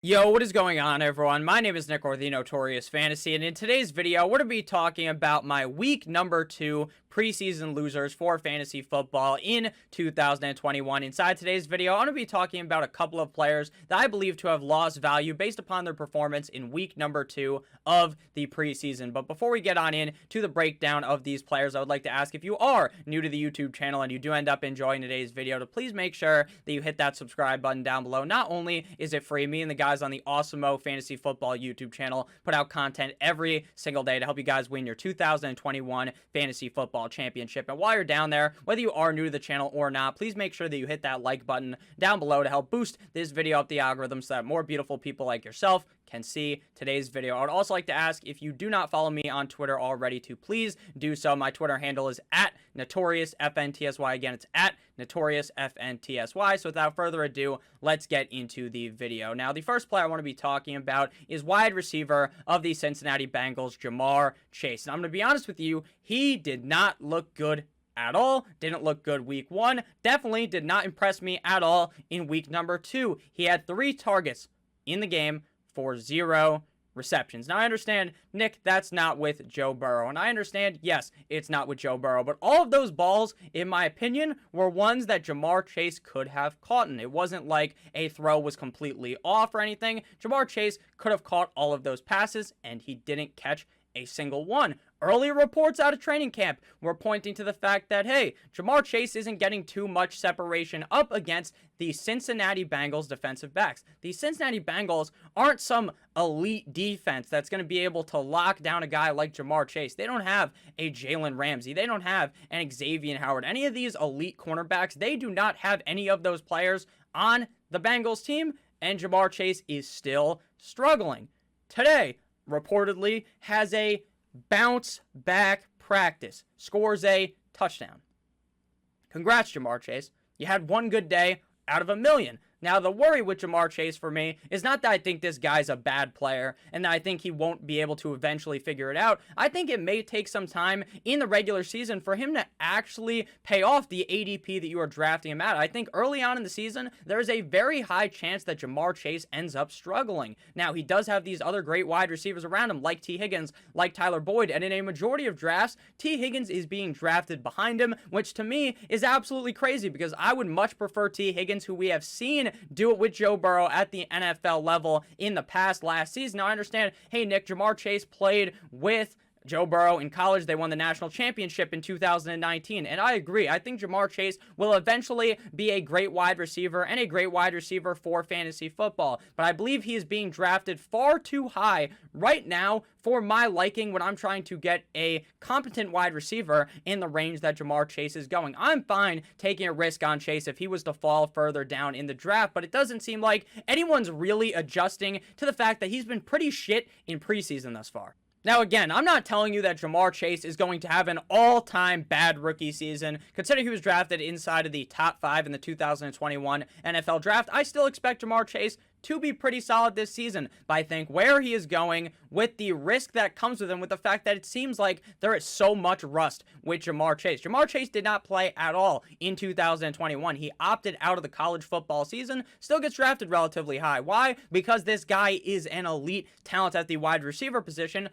Yo, what is going on, everyone? My name is Nick, or the Notorious Fantasy, and in today's video, we're going to be talking about my week number 2 preseason losers for fantasy football in 2021. Inside today's video, I'm going to be talking about a couple of players that I believe to have lost value based upon their performance in week number 2 of the preseason. But before we get on in to the breakdown of these players, I would like to ask, if you are new to the YouTube channel and you do end up enjoying today's video, to please make sure that you hit that subscribe button down below. Not only is it free, me and the guys on the Awesemo Fantasy Football YouTube channel put out content every single day to help you guys win your 2021 Fantasy Football Championship. And while you're down there, whether you are new to the channel or not, please make sure that you hit that like button down below to help boost this video up the algorithm so that more beautiful people like yourself can see today's video. I would also like to ask, if you do not follow me on Twitter already, to please do so. My Twitter handle is @NotoriousFNTSY. Again, it's @NotoriousFNTSY. So without further ado, let's get into the video. Now, the first player I want to be talking about is wide receiver of the Cincinnati Bengals, JaMarr Chase. And I'm going to be honest with you, he did not look good at all. Didn't look good week 1. Definitely did not impress me at all in week number 2. He had 3 targets in the game for 0 receptions. Now, I understand, Nick, that's not with Joe Burrow. And I understand, yes, it's not with Joe Burrow. But all of those balls, in my opinion, were ones that JaMarr Chase could have caught. And it wasn't like a throw was completely off or anything. JaMarr Chase could have caught all of those passes, and he didn't catch a single one. Earlier reports out of training camp were pointing to the fact that, hey, JaMarr Chase isn't getting too much separation up against the Cincinnati Bengals defensive backs. The Cincinnati Bengals aren't some elite defense that's going to be able to lock down a guy like JaMarr Chase. They don't have a Jalen Ramsey. They don't have an Xavier Howard. Any of these elite cornerbacks, they do not have any of those players on the Bengals team, and JaMarr Chase is still struggling. Today, reportedly, has a bounce back practice, scores a touchdown. Congrats, JaMarr Chase. You had one good day out of a million. Now, the worry with JaMarr Chase for me is not that I think this guy's a bad player and that I think he won't be able to eventually figure it out. I think it may take some time in the regular season for him to actually pay off the ADP that you are drafting him at. I think early on in the season, there is a very high chance that JaMarr Chase ends up struggling. Now, he does have these other great wide receivers around him, like T. Higgins, like Tyler Boyd, and in a majority of drafts, T. Higgins is being drafted behind him, which to me is absolutely crazy because I would much prefer T. Higgins, who we have seen do it with Joe Burrow at the NFL level in the past last season. Now, I understand, hey, Nick, JaMarr Chase played with Joe Burrow in college. They won the national championship in 2019, and I agree. I think JaMarr Chase will eventually be a great wide receiver and a great wide receiver for fantasy football, but I believe he is being drafted far too high right now for my liking when I'm trying to get a competent wide receiver in the range that JaMarr Chase is going. I'm fine taking a risk on Chase if he was to fall further down in the draft, but it doesn't seem like anyone's really adjusting to the fact that he's been pretty shit in preseason thus far. Now, again, I'm not telling you that JaMarr Chase is going to have an all-time bad rookie season. Considering he was drafted inside of the top 5 in the 2021 NFL Draft, I still expect JaMarr Chase to be pretty solid this season. But I think where he is going, with the risk that comes with him, with the fact that it seems like there is so much rust with JaMarr Chase. JaMarr Chase did not play at all in 2021. He opted out of the college football season, still gets drafted relatively high. Why? Because this guy is an elite talent at the wide receiver position,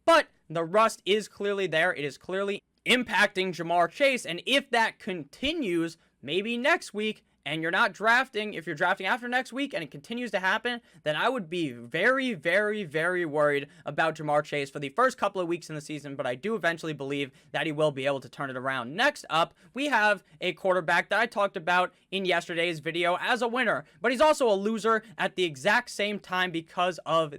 but the rust is clearly there. It is clearly impacting JaMarr Chase, and if that continues, maybe next week, and you're not drafting, if you're drafting after next week and it continues to happen, then I would be very, very, very worried about JaMarr Chase for the first couple of weeks in the season, but I do eventually believe that he will be able to turn it around. Next up, we have a quarterback that I talked about in yesterday's video as a winner, but he's also a loser at the exact same time because of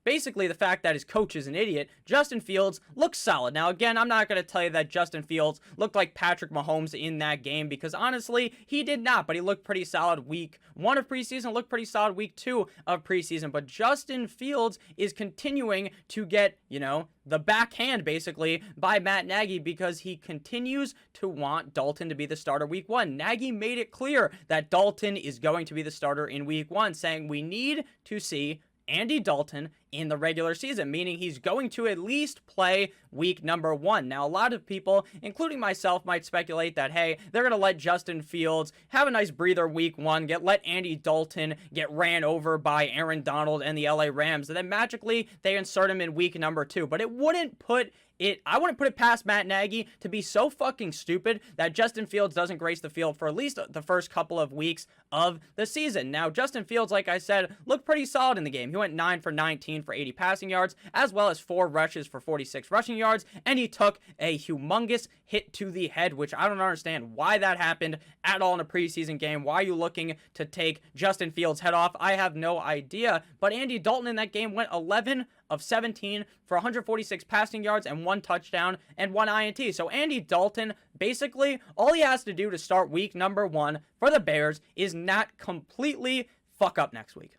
basically the fact that his coach is an idiot. Justin Fields looks solid. Now, again, I'm not going to tell you that Justin Fields looked like Patrick Mahomes in that game because, honestly, he did not, but he looked pretty solid week 1 of preseason, looked pretty solid week 2 of preseason, but Justin Fields is continuing to get, the backhand, basically, by Matt Nagy because he continues to want Dalton to be the starter week 1. Nagy made it clear that Dalton is going to be the starter in week 1, saying we need to see Andy Dalton in the regular season, meaning he's going to at least play week number 1. Now, a lot of people, including myself, might speculate that, hey, they're going to let Justin Fields have a nice breather week 1, let Andy Dalton get ran over by Aaron Donald and the LA Rams, and then magically they insert him in week number 2. But I wouldn't put it past Matt Nagy to be so fucking stupid that Justin Fields doesn't grace the field for at least the first couple of weeks of the season. Now, Justin Fields, like I said, looked pretty solid in the game. He went 9 for 19 for 80 passing yards, as well as 4 rushes for 46 rushing yards, and he took a humongous hit to the head, which I don't understand why that happened at all in a preseason game. Why are you looking to take Justin Fields' head off? I have no idea, but Andy Dalton in that game went 11 of 17 for 146 passing yards and 1 touchdown and 1 INT. So Andy Dalton, basically, all he has to do to start week number 1 for the Bears is not completely fuck up next week.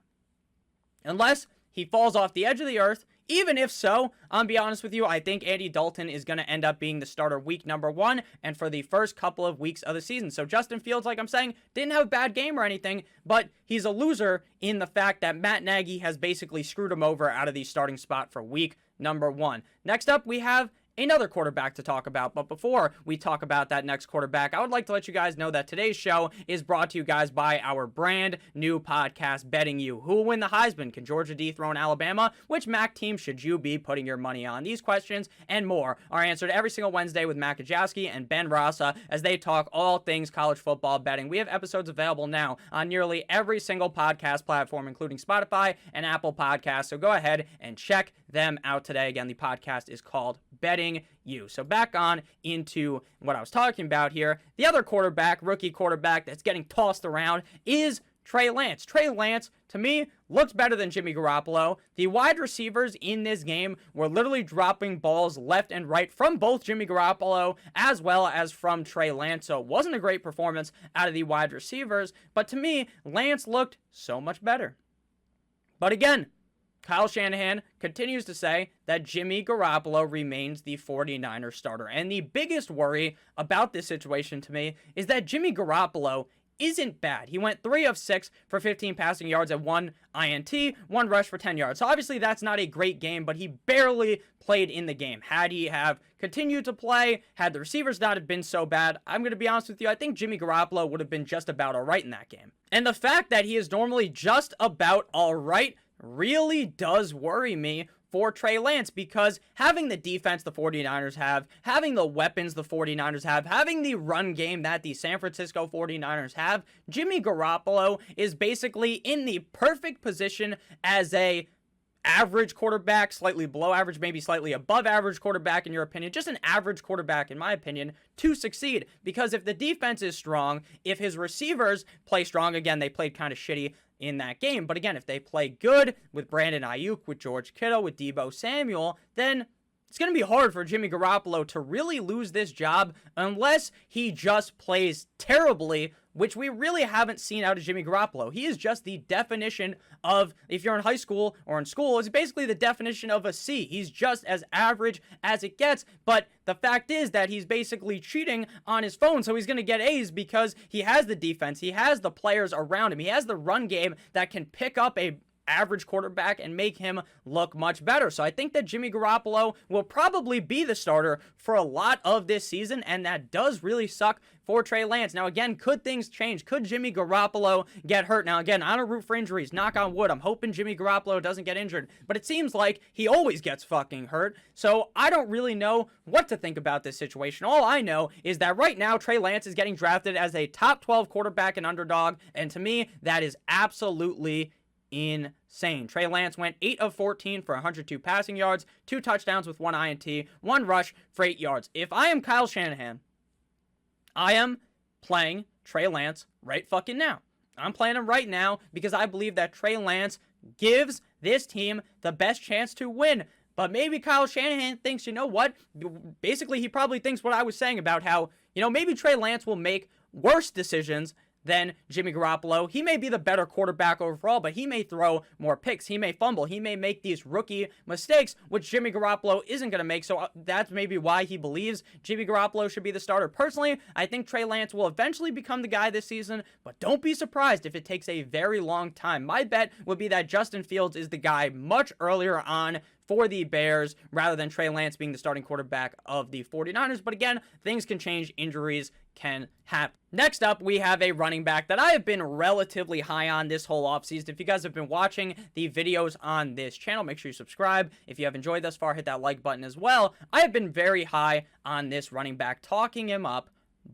Unless he falls off the edge of the earth. Even if so, I'll be honest with you, I think Andy Dalton is going to end up being the starter week number 1 and for the first couple of weeks of the season. So Justin Fields, like I'm saying, didn't have a bad game or anything, but he's a loser in the fact that Matt Nagy has basically screwed him over out of the starting spot for week number 1. Next up, we have another quarterback to talk about. But before we talk about that next quarterback, I would like to let you guys know that today's show is brought to you guys by our brand new podcast, Betting You. Who will win the Heisman? Can Georgia dethrone Alabama? Which MAC team should you be putting your money on? These questions and more are answered every single Wednesday with Mac Gajaski and Ben Rasa as they talk all things college football betting. We have episodes available now on nearly every single podcast platform, including Spotify and Apple Podcasts. So go ahead and check them out today. Again, the podcast is called Betting You. So back on into what I was talking about here. The other quarterback, rookie quarterback that's getting tossed around is Trey Lance. Trey Lance, to me, looked better than Jimmy Garoppolo. The wide receivers in this game were literally dropping balls left and right from both Jimmy Garoppolo as well as from Trey Lance. So it wasn't a great performance out of the wide receivers, but to me, Lance looked so much better. But again, Kyle Shanahan continues to say that Jimmy Garoppolo remains the 49ers starter. And the biggest worry about this situation to me is that Jimmy Garoppolo isn't bad. He went 3 of 6 for 15 passing yards and 1 INT, 1 rush for 10 yards. So obviously that's not a great game, but he barely played in the game. Had he have continued to play, had the receivers not have been so bad, I'm going to be honest with you, I think Jimmy Garoppolo would have been just about all right in that game. And the fact that he is normally just about all right really does worry me for Trey Lance, because having the defense the 49ers have, having the weapons the 49ers have, having the run game that the San Francisco 49ers have, Jimmy Garoppolo is basically in the perfect position as a average quarterback, slightly below average, maybe slightly above average quarterback in your opinion, just an average quarterback in my opinion, to succeed. Because if the defense is strong, if his receivers play strong, again, they played kind of shitty in that game, but again, if they play good with Brandon Ayuk, with George Kittle, with Deebo Samuel, then it's going to be hard for Jimmy Garoppolo to really lose this job unless he just plays terribly, which we really haven't seen out of Jimmy Garoppolo. He is just the definition of, if you're in high school or in school, it's basically the definition of a C. He's just as average as it gets, but the fact is that he's basically cheating on his phone, so he's going to get A's because he has the defense, he has the players around him, he has the run game that can pick up a average quarterback and make him look much better. So I think that Jimmy Garoppolo will probably be the starter for a lot of this season, and that does really suck for Trey Lance. Now again, could things change? Could Jimmy Garoppolo get hurt? Now again, I don't root for injuries, knock on wood. I'm hoping Jimmy Garoppolo doesn't get injured, but it seems like he always gets fucking hurt. So I don't really know what to think about this situation. All I know is that right now Trey Lance is getting drafted as a top 12 quarterback and underdog, and to me, that is absolutely insane. Trey Lance went 8 of 14 for 102 passing yards, 2 touchdowns with 1 INT, 1 rush for 8 yards. If I am Kyle Shanahan, I am playing Trey Lance right fucking now. I'm playing him right now because I believe that Trey Lance gives this team the best chance to win. But maybe Kyle Shanahan thinks, you know what? Basically, he probably thinks what I was saying about how, maybe Trey Lance will make worse decisions than Jimmy Garoppolo. He may be the better quarterback overall, but he may throw more picks. He may fumble. He may make these rookie mistakes, which Jimmy Garoppolo isn't going to make. So that's maybe why he believes Jimmy Garoppolo should be the starter. Personally, I think Trey Lance will eventually become the guy this season, but don't be surprised if it takes a very long time. My bet would be that Justin Fields is the guy much earlier on for the Bears rather than Trey Lance being the starting quarterback of the 49ers. But again, things can change. Injuries can happen. Next up, we have a running back that I have been relatively high on this whole offseason. If you guys have been watching the videos on this channel, make sure you subscribe. If you have enjoyed thus far, hit that like button as well. I have been very high on this running back, talking him up,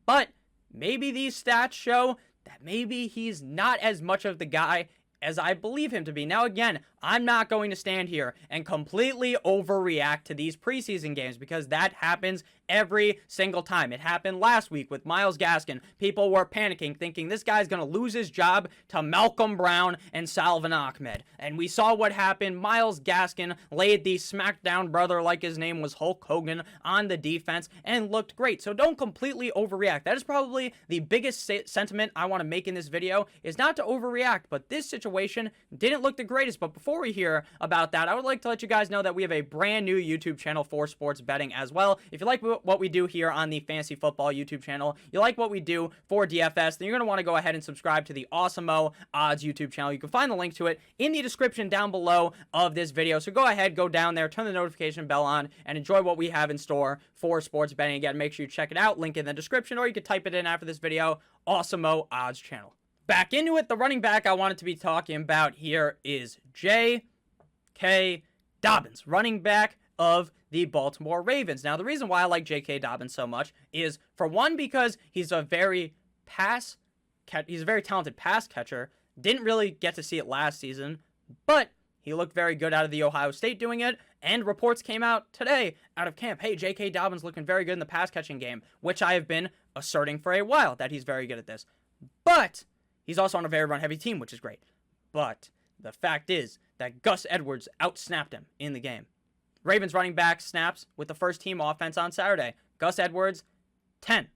but maybe these stats show that maybe he's not as much of the guy as I believe him to be. Now, again, I'm not going to stand here and completely overreact to these preseason games because that happens every single time. It happened last week with Myles Gaskin. People were panicking, thinking this guy's going to lose his job to Malcolm Brown and Salvon Ahmed. And we saw what happened. Myles Gaskin laid the SmackDown brother, like his name was Hulk Hogan, on the defense and looked great. So don't completely overreact. That is probably the biggest sentiment I want to make in this video, is not to overreact, but this situation didn't look the greatest. But before we hear about that, I would like to let you guys know that we have a brand new YouTube channel for sports betting as well. If you like what we do here on the Fantasy Football YouTube channel, you like what we do for DFS, then you're going to want to go ahead and subscribe to the Awesemo Odds YouTube channel. You can find the link to it in the description down below of this video. So go ahead, go down there, turn the notification bell on, and enjoy what we have in store for sports betting. Again, make sure you check it out. Link in the description, or you can type it in after this video. Awesemo Odds channel. Back into it, the running back I wanted to be talking about here is J.K. Dobbins, running back of the Baltimore Ravens. Now, the reason why I like J.K. Dobbins so much is, for one, because he's a very talented pass catcher. Didn't really get to see it last season, but he looked very good out of the Ohio State doing it, and reports came out today out of camp. Hey, J.K. Dobbins looking very good in the pass catching game, which I have been asserting for a while that he's very good at this. But he's also on a very run-heavy team, which is great. But the fact is that Gus Edwards outsnapped him in the game. Ravens running back snaps with the first team offense on Saturday. Gus Edwards, 10.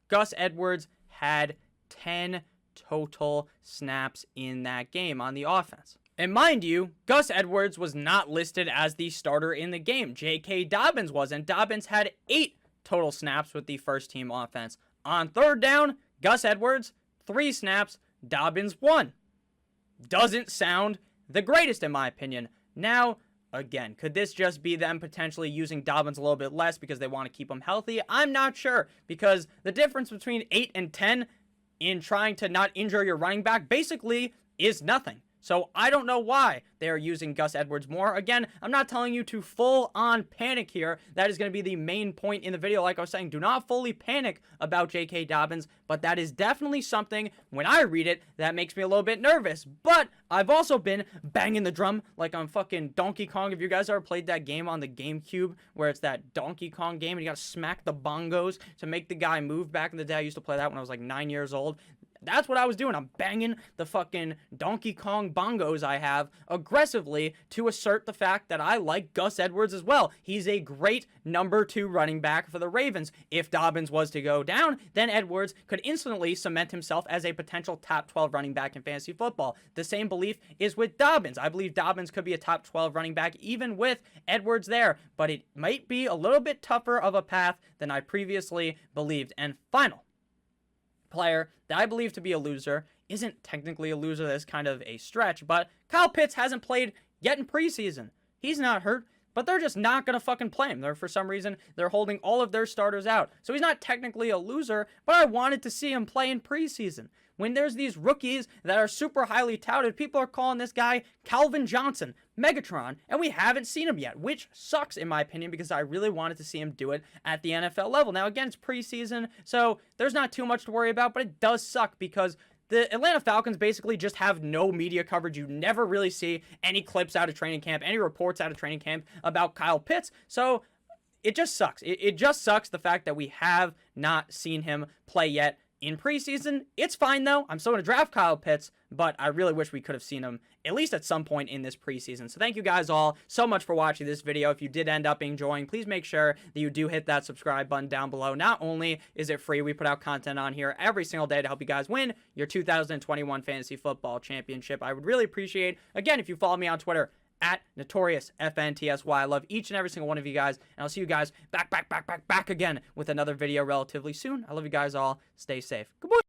Gus Edwards had 10 total snaps in that game on the offense. And mind you, Gus Edwards was not listed as the starter in the game. J.K. Dobbins was, and Dobbins had 8 total snaps with the first team offense. On third down, Gus Edwards, 3 snaps, Dobbins 1. Doesn't sound the greatest in my opinion. Now, again, could this just be them potentially using Dobbins a little bit less because they want to keep him healthy? I'm not sure, because the difference between 8 and 10 in trying to not injure your running back basically is nothing. So I don't know why they are using Gus Edwards more. Again, I'm not telling you to full-on panic here. That is going to be the main point in the video. Like I was saying, do not fully panic about J.K. Dobbins, but that is definitely something, when I read it, that makes me a little bit nervous. But I've also been banging the drum like I'm fucking Donkey Kong. If you guys ever played that game on the GameCube, where it's that Donkey Kong game and you got to smack the bongos to make the guy move. Back in the day, I used to play that when I was like 9 years old. That's what I was doing. I'm banging the fucking Donkey Kong bongos I have aggressively to assert the fact that I like Gus Edwards as well. He's a great number 2 running back for the Ravens. If Dobbins was to go down, then Edwards could instantly cement himself as a potential top 12 running back in fantasy football. The same belief is with Dobbins. I believe Dobbins could be a top 12 running back even with Edwards there, but it might be a little bit tougher of a path than I previously believed. And final player that I believe to be a loser, isn't technically a loser, that's kind of a stretch, but Kyle Pitts hasn't played yet in preseason. He's not hurt, but they're just not going to fucking play him. For some reason, they're holding all of their starters out. So he's not technically a loser, but I wanted to see him play in preseason. When there's these rookies that are super highly touted, people are calling this guy Calvin Johnson, Megatron, and we haven't seen him yet, which sucks in my opinion because I really wanted to see him do it at the NFL level. Now, again, it's preseason, so there's not too much to worry about, but it does suck because the Atlanta Falcons basically just have no media coverage. You never really see any clips out of training camp, any reports out of training camp about Kyle Pitts, so it just sucks. It just sucks the fact that we have not seen him play yet. in preseason. It's fine, though. I'm still going to draft Kyle Pitts, but I really wish we could have seen him at least at some point in this preseason. So thank you guys all so much for watching this video. If you did end up enjoying, please make sure that you do hit that subscribe button down below. Not only is it free, we put out content on here every single day to help you guys win your 2021 Fantasy Football Championship. I would really appreciate, again, if you follow me on Twitter, at NotoriousFNTSY. I love each and every single one of you guys, and I'll see you guys back again with another video relatively soon. I love you guys all. Stay safe. Goodbye.